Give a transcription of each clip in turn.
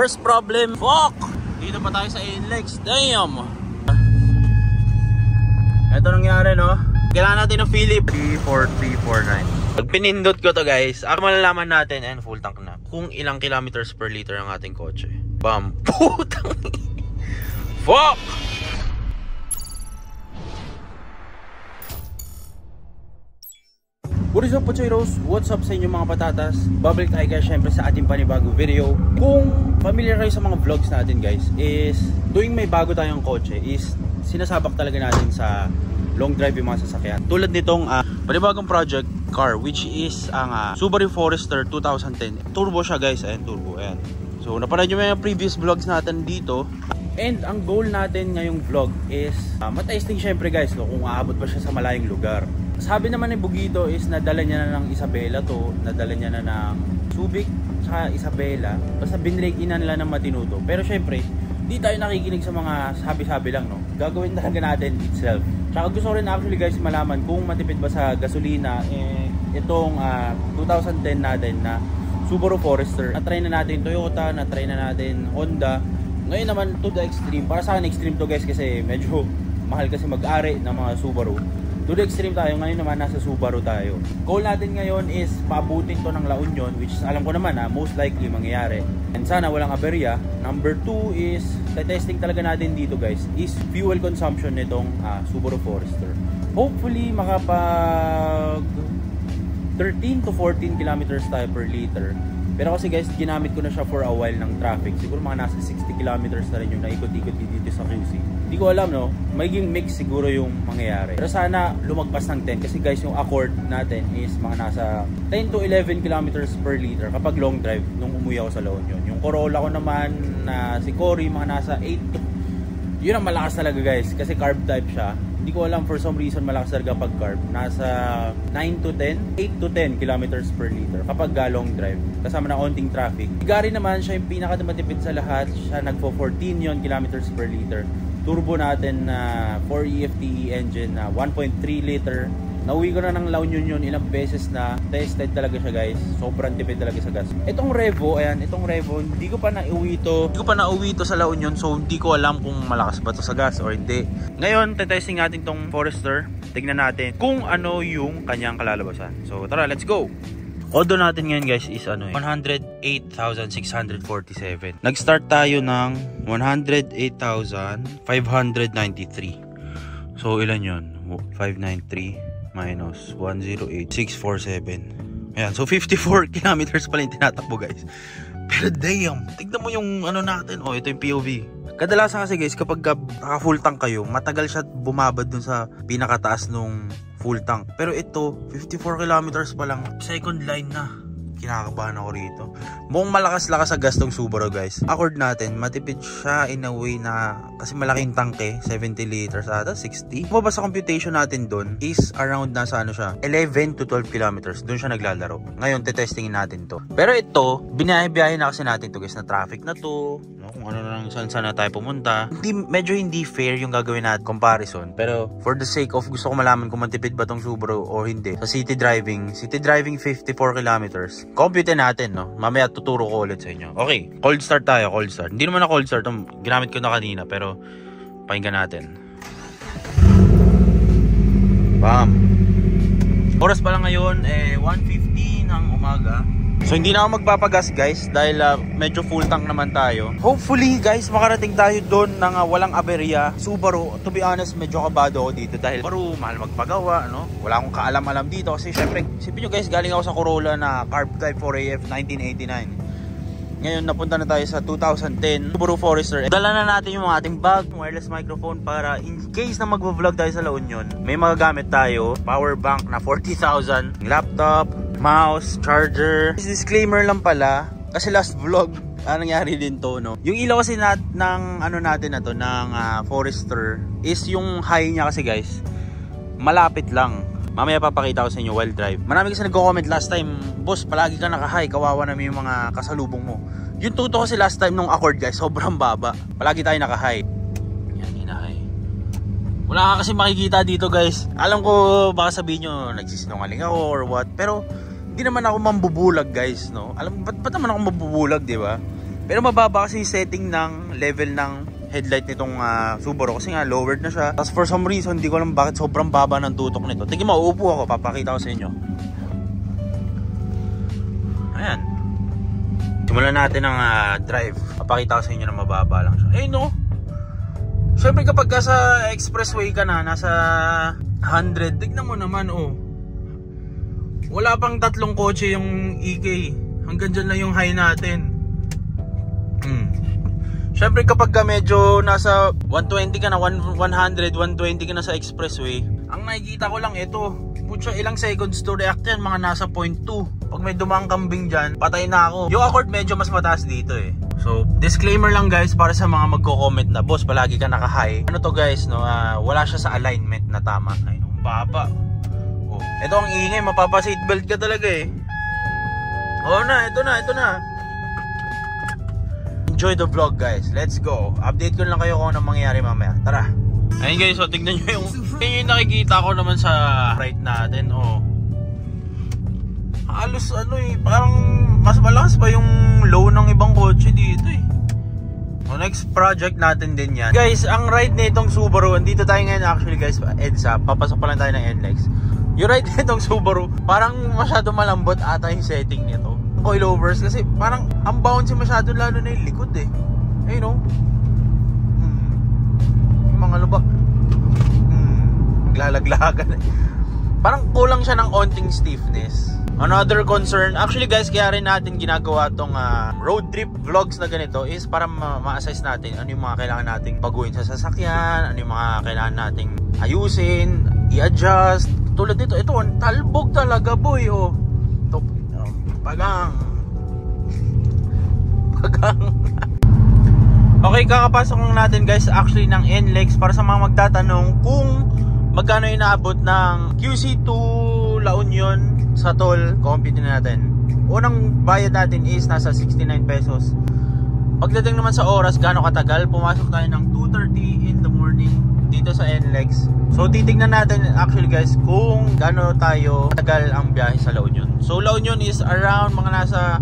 First problem, fuck! Dito pa tayo sa NLEX, damn! Ito nangyari, no? Kailangan natin ng Philip 34349. Pag pinindot ko to guys, ako malalaman natin, and full tank na, kung ilang kilometers per liter ang ating kotse. Bam! Putang! Fuck! What is up, Pocheros? What's up sa inyo mga patatas? Babalik tayo guys syempre sa ating panibagong video. Kung familiar kayo sa mga vlogs natin guys, is tuwing may bago tayong kotse, is sinasabak talaga natin sa long drive yung mga sasakyan. Tulad nitong panibagong project car, which is ang Subaru Forester 2010. Turbo siya guys, ayan, turbo, ayan. So napanood nyo yung previous vlogs natin dito. And ang goal natin ngayong vlog is matesting syempre guys, no, kung aabot pa siya sa malayong lugar. Sabi naman ni Bugito is nadala niya na ng Isabela to, nadala niya na ng Subic sa Isabela, basta binrake-inan lang ng Matinuto. Pero syempre, di tayo nakikinig sa mga sabi-sabi lang, no? Gagawin talaga natin itself. Tsaka gusto ko rin actually guys malaman kung matipid ba sa gasolina itong 2010 natin na Subaru Forester. Na-try na natin Toyota, na-try na natin Honda. Ngayon naman to the extreme. Para sa akin extreme to guys kasi medyo mahal kasi mag-ari ng mga Subaru. To the extreme tayo, ngayon naman nasa Subaru tayo. Goal natin ngayon is paabutin to ng La Union, which is alam ko naman most likely mangyayari. And sana walang aberya. Number 2 is, testing talaga natin dito guys, is fuel consumption nitong Subaru Forester. Hopefully makapag 13 to 14 kilometers tayo per liter. Pero kasi guys, ginamit ko na siya for a while ng traffic. Siguro mga nasa 60 kilometers na rin yung naikot-ikot dito sa QC. Hindi ko alam, no? Magiging mix siguro yung mangyayari. Pero sana lumagpas ng 10. Kasi guys, yung Accord natin is mga nasa 10 to 11 kilometers per liter kapag long drive nung umuwi ako sa La Union. Yung Corolla ko naman na si Cory, mga nasa 8 to... Yun ang malakas talaga guys. Kasi carb type siya. Hindi ko alam, for some reason malakas talaga pag carb. Nasa 9 to 10, 8 to 10 kilometers per liter kapag long drive. Kasama na onting traffic. Gary naman, siya yung pinakamatipid sa lahat. Siya nagpo 14 yon kilometers per liter. Turbo natin na 4E-FTE engine na 1.3 liter. Nauwi ko na ng La Union yun ilang beses na. Tested talaga siya guys. Sobrang tipid talaga sa gas. Itong Revo, ayan, itong Revo, hindi ko pa nauwi to sa La Union. So hindi ko alam kung malakas ba to sa gas or hindi. Ngayon, testing natin tong Forester. Tignan natin kung ano yung kanyang kalalabasan. So tara, let's go! Odo natin ngayon guys is 108,647. Nag-start tayo ng 108,593. So ilan yun? 593 minus 108,647. Ayan, so 54 kilometers pala yung tinatakbo guys. Pero damn, tignan mo yung ano natin. Oh, ito yung POV. Kadalasan kasi guys, kapag full tank kayo, matagal siya bumabad dun sa pinakataas nung full tank. Pero ito, 54 kilometers pa lang, second line na. Kinakabahan ako rito. Mukhang malakas-lakas sa gas tong Subaru guys. Accord natin, matipid siya in a way na kasi malaking tanke, 70 liters ata, 60. Kung ba sa computation natin doon is around nasa ano siya, 11 to 12 kilometers. Doon siya naglalaro. Ngayon, tetestingin natin to. Pero ito, binahe-biyahe na kasi natin to guys, na traffic na to. No? Kung ano na lang, saan na tayo pumunta. Medyo hindi fair yung gagawin natin comparison. Pero for the sake of gusto ko malaman kung matipid ba tong Subaru o hindi. Sa city driving 54 kilometers. Compute natin, no? Mamaya tuturo ko ulit sa inyo. Okay, cold start tayo, cold start. Hindi naman na cold start, ginamit ko na kanina, pero pakinggan natin. Bam! Oras pa lang ngayon, 1:50 ng umaga. So hindi na ako magpapagas guys dahil medyo full tank naman tayo. Hopefully guys makarating tayo doon ng walang aberya. Subaru, to be honest medyo kabado ako dito dahil Subaru mahal magpagawa, no? Wala akong kaalam-alam dito kasi syempre isipin nyo guys, galing ako sa Corolla na carb type 4AF 1989. Ngayon napunta na tayo sa 2010 Subaru Forester. Dala na natin yung ating bag, wireless microphone para in case na magvo-vlog tayo sa La Union, may magagamit tayo. Power bank na 40,000, laptop, mouse, charger. Disclaimer lang pala kasi last vlog nangyari din to, no? Yung ilaw kasi ng ano natin na to ng Forester is yung high niya kasi guys malapit lang. Mamaya papakita ko sa inyo while drive. Marami kasi nagko-comment last time, boss palagi ka naka-high, kawawa naman yung mga kasalubong mo. Yung tuto kasi last time nung Accord guys sobrang baba. Palagi tayo naka-high. Yan, hina-high. Wala ka kasi makikita dito guys. Alam ko baka sabihin nyo nagsisinungaling ako or what, pero hindi naman ako mambubulag guys, no? Alam ba't naman ako mabubulag, di ba? Pero mababa kasi yung setting ng level ng headlight nitong Subaru kasi nga lowered na siya. Tapos for some reason, hindi ko alam bakit sobrang baba ng tutok nito. Tingin mo, uupo ako, papakita ko sa inyo. Ayan. Simulan natin ang drive. Papakita ko sa inyo na mababa lang siya. Eh no. Siyempre kapag ka sa expressway ka na, nasa 100, tignan mo naman oh. Wala pang 3 kotse yung EK. Hanggang dyan lang yung high natin. Siyempre kapag ka medyo nasa 120 ka na, 100, 120 ka na sa expressway, ang nakikita ko lang ito. Putya, ilang seconds to react yan, mga nasa 0.2. Pag may dumang kambing dyan, patay na ako. Yung Accord medyo mas mataas dito eh. So, disclaimer lang guys para sa mga magko-comment na, boss, palagi ka naka-high. Ano to guys, no? Wala siya sa alignment na tama. Ay, nung baba. Oh, ito ang ingay, mapapa-seatbelt ka talaga eh. Oh na, ito na. Enjoy the vlog guys, let's go. Update ko lang kayo kung anong mangyayari mamaya. Tara. Ayun guys, so tignan nyo yung nakikita ko naman sa right natin. Oh, halos ano eh, parang mas malakas pa yung low ng ibang kotse dito eh. So next project natin din yan. Guys, ang ride nitong Subaru, andito tayo ngayon actually guys, EDSA, papasok pa lang tayo ng NLEX. Yung ride nitong Subaru, parang masyado malambot ata yung setting nito. Coilovers kasi parang ang bouncy masyado, lalo na yung likod eh. Ayun o. Yung mga lubak. Maglalaglagan eh. Parang kulang siya ng onting stiffness. Another concern, actually guys, kaya rin natin ginagawa tong road trip vlogs na ganito is para ma-assess natin ano yung mga kailangan nating baguhin sa sasakyan, ano yung mga kailangan nating ayusin, i-adjust. Tulad dito, ito, talbog talaga boy oh. Ito, pagang. Okay, kakapasok lang natin guys actually ng NLEX para sa mga magtatanong kung magkano inaabot ng QC2 La Union sa toll. Compute na natin. Unang bayad natin is nasa 69 pesos. Pagdating naman sa oras, gaano katagal, pumasok tayo ng 2:30 in the morning dito sa NLEX. So titignan natin actually guys kung gaano tayo katagal ang biyahe sa La Union. So La Union is around mga nasa,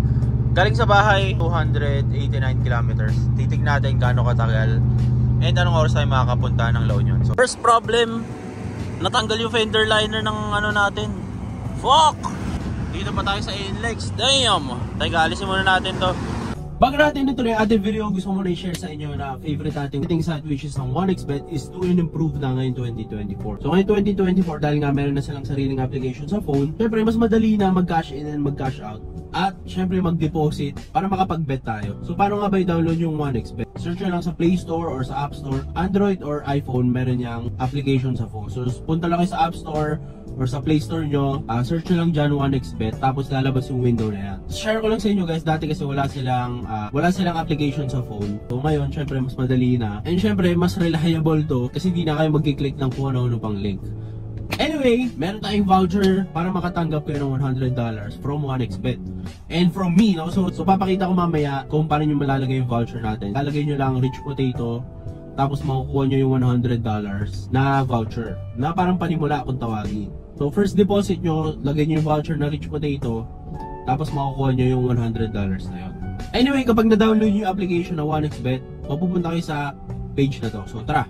galing sa bahay, 289 kilometers. Titignan natin gaano katagal and anong oras tayo makakapunta ng La Union. So first problem, natanggal yung fender liner ng ano natin. Fuck! Dito pa tayo sa NLEX. Damn! Teka, alisin muna natin to. Bago natin ituloy ang ating video, gusto ko muna i-share sa inyo na favorite ating betting site which is ang 1xBet is to improve na ngayon 2024. So ngayon 2024, dahil nga meron na silang sariling application sa phone, syempre mas madali na mag-cash in and mag-cash out. At syempre mag-deposit para makapag-bet tayo. So paano nga ba i-download yung 1xBet? Search nyo lang sa Play Store or sa App Store. Android or iPhone, meron niyang application sa phone. So punta lang kayo sa App Store or sa Play Store nyo, search nyo lang dyan 1xBet, tapos lalabas yung window na yan. Share ko lang sa inyo guys, dati kasi wala silang application sa phone. So ngayon, syempre mas madali na. And syempre, mas reliable to kasi hindi na kayo mag-click ng kung ano-ano pang link. Anyway, meron tayong voucher para makatanggap kayo ng $100 from 1xBet. And from me, no? So papakita ko mamaya kung paano nyo malalagay yung voucher natin. Lalagay nyo lang rich potato, tapos makukuha nyo yung $100 na voucher na parang panimula kung tawagin. So first deposit nyo, lagay nyo yung voucher na rich potato, tapos makukuha nyo yung $100 na yun. Anyway, kapag na-download nyo yung application na 1xBet, mapupunta kayo sa page na to. So tara!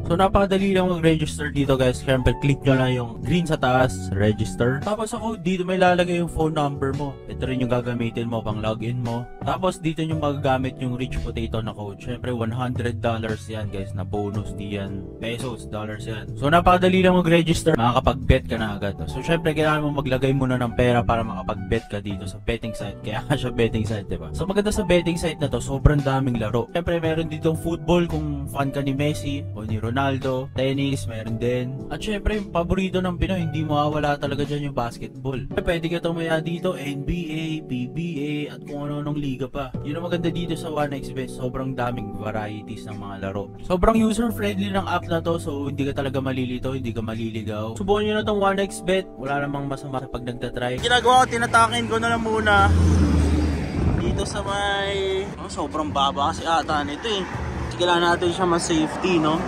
So napakadali lang mag-register dito guys. Siyempre click nyo lang yung green sa taas, register. Tapos ako dito may lalagay yung phone number mo. Ito rin yung gagamitin mo pang login mo. Tapos dito nyo magagamit yung rich potato na code. Siyempre $100 yan guys na bonus, di yan pesos, dollars yan. So napakadali lang mag-register, makakapag-bet ka na agad. So siyempre kailangan mo maglagay muna ng pera para makapag-bet ka dito sa betting site. Kaya siya betting site, diba? So maganda sa betting site na to, sobrang daming laro. Siyempre meron ditong football kung fan ka ni Messi o ni Ronaldo, tennis, meron din. At syempre, yung paborito ng Pinoy, hindi mawawala talaga dyan yung basketball. Pwede ka tumaya dito, NBA, PBA, at kung ano-anong liga pa. Yun ang maganda dito sa 1xBet, sobrang daming varieties ng mga laro. Sobrang user-friendly ng app na to, so hindi ka talaga malilito, hindi ka maliligaw. Subukan nyo na tong 1xBet, wala namang masama sa pag nagtatry. Ginagawa ko, tinatakin ko na lang muna dito sa may... sobrang baba kasi ata nito eh. Kailangan natin siya mas safety, no?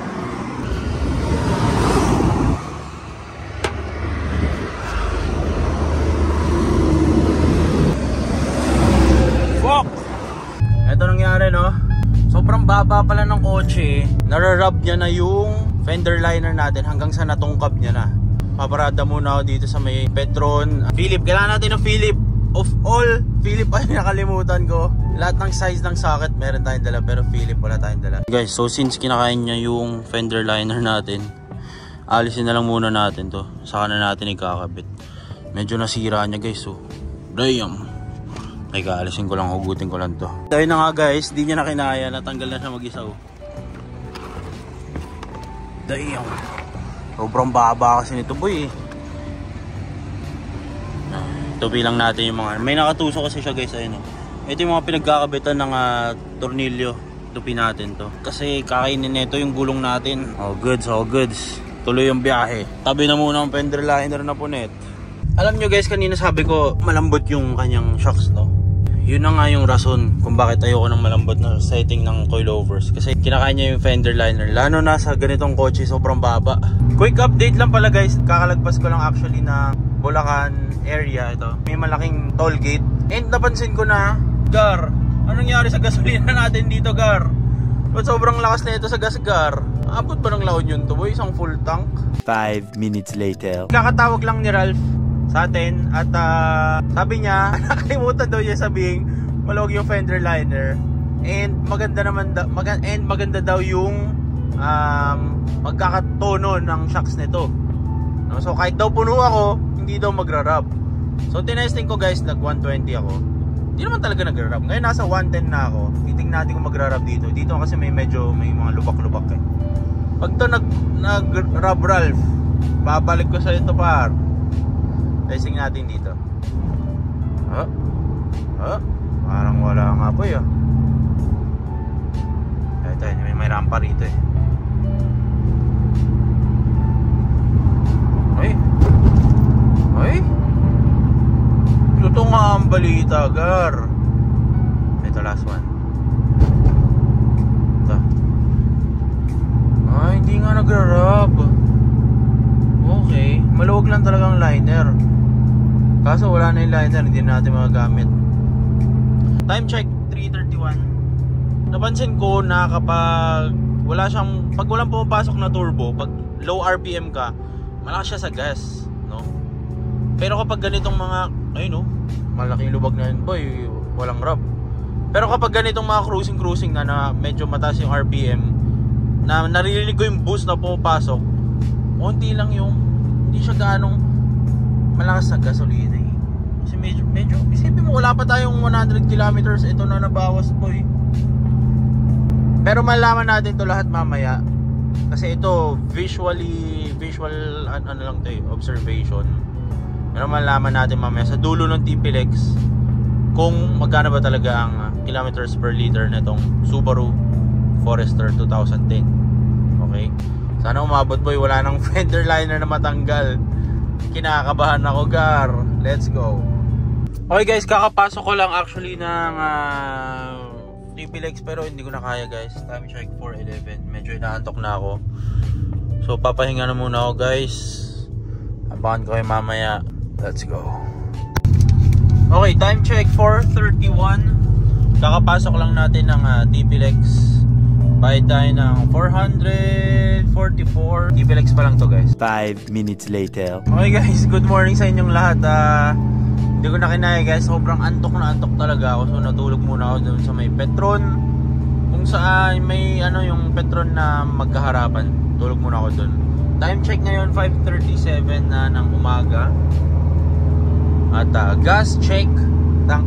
Fuck! Ito baba pala ng kotse, nararub niya na yung fender liner natin hanggang sa natungkab niya na. Paparada muna ako dito sa may Petron. Philip, kailangan natin ng Philip. Of all, Philip ay nakalimutan ko. Lahat ng size ng socket meron tayong dala, pero Philip wala tayong dala. Guys, so since kinakain niya yung fender liner natin, alisin na lang muna natin to. Saka na natin ikakabit. Medyo nasira niya guys, so damn. Teka, alisin ko lang, hugutin ko lang to. Dahil na nga guys, di niya na kinaya, natanggal na siya mag-isa. Damn. Sobrang baba kasi nito boy. Tupi lang natin yung mga, may nakatuso kasi siya guys, ayun. Ito yung mga pinagkakabitan ng tornilyo. Tupi natin to. Kasi kakainin nito yung gulong natin. All goods, all goods. Tuloy yung biyahe. Tabi na muna ang fender liner na punet. Alam nyo guys, kanina sabi ko malambot yung kanyang shocks, no? Yun na nga yung rason kung bakit ayoko ng malambot na setting ng coilovers. Kasi kinakain niya yung fender liner. Lalo na sa ganitong kotse, sobrang baba. Quick update lang pala guys. Kakalagpas ko lang actually na Bulacan area ito. May malaking toll gate. And napansin ko na, Gar, anong nangyari sa gasolina natin dito, Gar? Ba't sobrang lakas na ito sa gas, Gar? Abot ba ng laon yun to boy? Isang full tank? 5 minutes later. Kakatawag lang ni Ralph sa atin at sabi niya nakalimutan daw niya sabihin maluwag yung fender liner and maganda daw yung magkakatono ng shocks nito. So kahit daw puno ako, hindi daw magra-rub. So tinesting ko guys, nag 120 ako. Hindi naman talaga nagra-rub. Ngayon nasa 110 na ako. Titingnan natin kung magra-rub dito. Dito kasi may mga lubak-lubak eh. Pag to nag-rub Ralph, babalik ko sa ito par. Testing natin dito. Parang wala nga po yun. Ito, may rampa rito eh. Ay totoo nga ang balita, Gar. Ito last one. Ito. Ay, hindi nga nagra-rub. Okay, maluwag lang talagang liner. Kaso wala na yung liner, hindi natin magagamit. Time check 3:31. Napansin ko na kapag pag walang pumapasok na turbo, pag low RPM ka, malakas siya sa gas, no? Pero kapag ganitong mga, ayun no, malaking lubag na yun boy, walang rub. Pero kapag ganitong mga cruising na medyo mataas yung RPM, na naririnig ko yung boost na pumapasok, konti lang yung, hindi siya ganong malakas sa gasolina eh. Kasi medyo isipin mo wala pa tayong 100 kilometers, ito na nabawas po eh. Pero malaman natin to lahat mamaya. Kasi ito visual ano lang to eh, observation. Pero malaman natin mamaya sa dulo ng TPLX kung magkano ba talaga ang kilometers per liter nitong Subaru Forester 2010. Okay? Sana umabot boy, wala nang fender liner na matanggal. Kinakabahan ako, Gar. Let's go. Okay guys, kakapasok ko lang actually ng TPLX pero hindi ko na kaya guys. Time check 4:11. Medyo inaantok na ako. So papahinga na muna ako guys. Abangan ko kayo mamaya. Let's go. Okay, time check 4:31. Kakapasok lang natin ng TPLX. Bayad tayo ng 444. TPLX pa lang to guys. 5 minutes later. Okay guys, good morning sa inyong lahat. Hindi ko na kinaya guys, sobrang antok talaga ako. So natulog muna ako dun sa may Petron, kung saan may yung Petron na magkaharapan. Tulog muna ako dun. Time check ngayon 5:37 na ng umaga. At gas check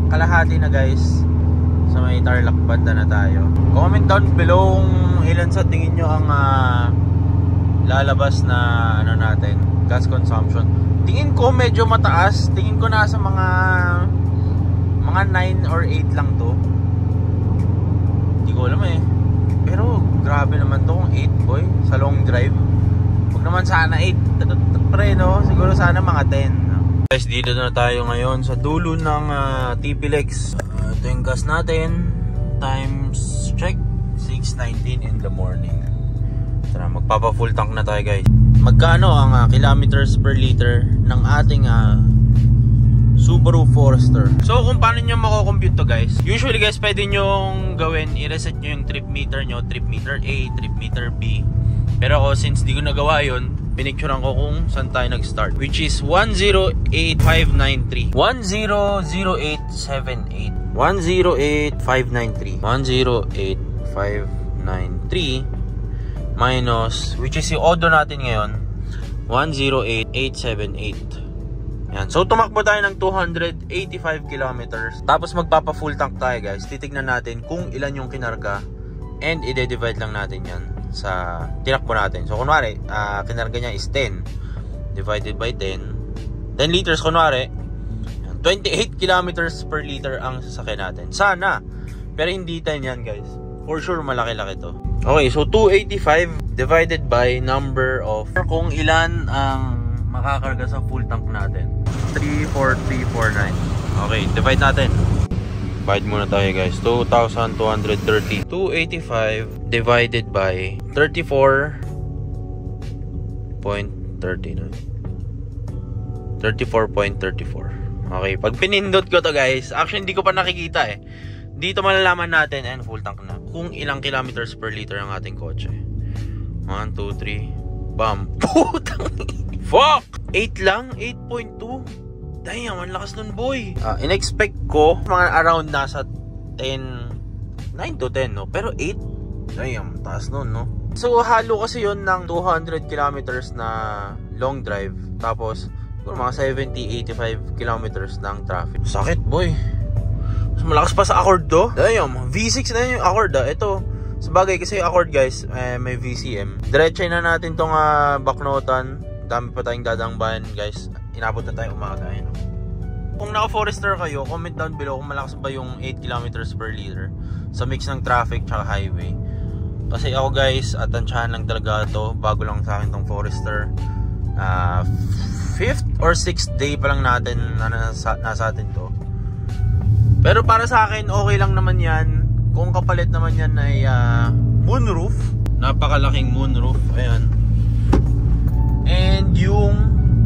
kalahati na guys. Sa may Tarlac banda na tayo. Comment down below kung ilan sa tingin nyo ang lalabas na natin, gas consumption. Tingin ko medyo mataas. Tingin ko nasa mga 9 or 8 lang to. Hindi ko alam eh. Pero grabe naman to kung 8 boy sa long drive. Huwag naman sana 8 pre no. Siguro sana mga 10. Guys, dito na tayo ngayon sa dulo ng TPLX. Ito yung gas natin. Times check 6:19 in the morning. Tara, magpapa full tank na tayo guys. Magkano ang kilometers per liter ng ating Subaru Forester. So kung paano nyo mako-compute to guys, usually guys pwede nyo gawin, i-reset nyo yung trip meter nyo, trip meter A, trip meter B. Pero ako since di ko nagawa yun, pinicturean ko kung saan tayo nag-start, which is 108,593. 100,878. 108,593. 108,593 minus, which is yung odo natin ngayon, 108,878. Yan. So tumakbo tayo ng 285 kilometers. Tapos magpapa full tank tayo guys. Titignan natin kung ilan yung kinarga and i-divide lang natin yan sa tinakbo natin. So kunwari, kinarga niya is 10 divided by 10 liters kunwari. 28 kilometers per liter ang sasakyan natin. Sana. Pero hindi 10 yan guys. For sure malaki-laki to. Okay, so 285 divided by number of kung ilan ang makakarga sa full tank natin. 34349. Okay, divide natin. Divide muna tayo guys. 2,230. 285 divided by 34.39. 34.34. Okay, pag pinindot ko to guys, actually hindi ko pa nakikita eh. Dito malalaman natin, and full tank na, kung ilang kilometers per liter ang ating kotse. 1, 2, 3. Bam. Putang. Fuck! 8 lang? 8.2? Damn, ang lakas nun boy. In-expect ko mga around nasa 10, 9 to 10 no? Pero 8? Damn, taas nun no? So halo kasi yun ng 200 kilometers na long drive. Tapos mga 70-85 kilometers ng traffic. Sakit boy. Mas malakas pa sa Accord to. Damn, V6 na yung Accord Ito, sabagay kasi yung Accord guys, may VCM. Diretsahin na natin tong baknotan. Dami pa tayong dadangbayan guys. Inabot na tayo umaga. No? Kung naka-Forester kayo, comment down below kung malakas ba yung 8 kilometers per liter sa mix ng traffic tsaka highway. Kasi ako guys, atansyahan lang talaga to. Bago lang sa akin tong Forester. 5th or 6th day pa lang natin nasa atin to. Pero para sa akin, okay lang naman yan. Kung kapalit naman yan ay moonroof. Napakalaking moonroof. Ayan. And yung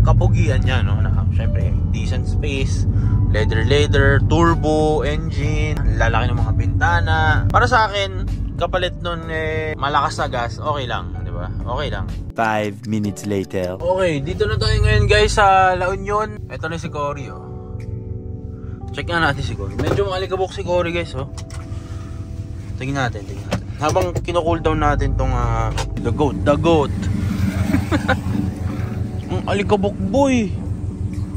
kapugian niya, no? Syempre, decent space, leather, turbo, engine, lalaki ng mga bintana. Para sa akin, kapalit nun malakas na gas, okay lang, di ba? Okay lang. 5 minutes later. Okay, dito na tayo ngayon guys sa La Union. Ito na si Cory, oh. Check nga natin si Cory. Medyo malikabok si Cory guys, oh. Tingnan natin. Habang kino-cool down natin tong the goat. Ang alikabok boy.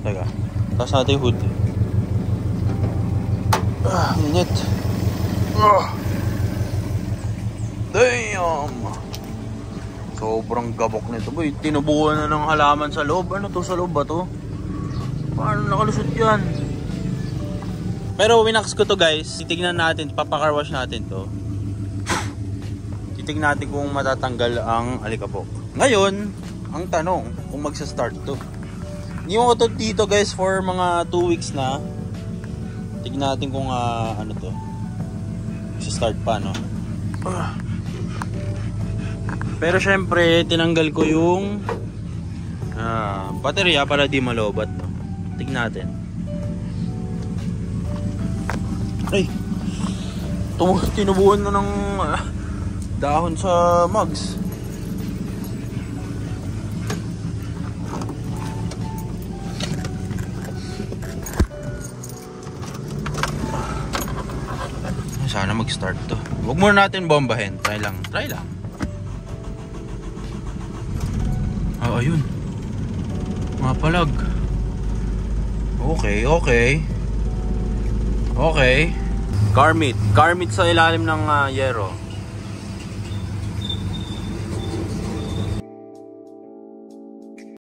Teka, taas natin yung hood. Init. Damn. Sobrang gabok nito boy. Tinubuhan na ng halaman sa loob. Ano to, sa loob ba to? Paano nakalusot yan? Pero winax ko to guys. Titignan natin, papakarwash natin to. Titignan natin kung matatanggal ang alikabok. Ngayon, ang tanong, kung magsa-start to. Hindi mo ko to dito guys for mga 2 weeks na. Tignan natin kung ano to. Magsa-start pa, no? Pero syempre, tinanggal ko yung baterya para di malobat, no? Tignan natin. Ay! Tinubuhan na ng dahon sa mugs. Sana mag-start to. Huwag muna natin bombahin. Try lang. Ayun. Mapalag. Okay. Car meat sa ilalim ng yero.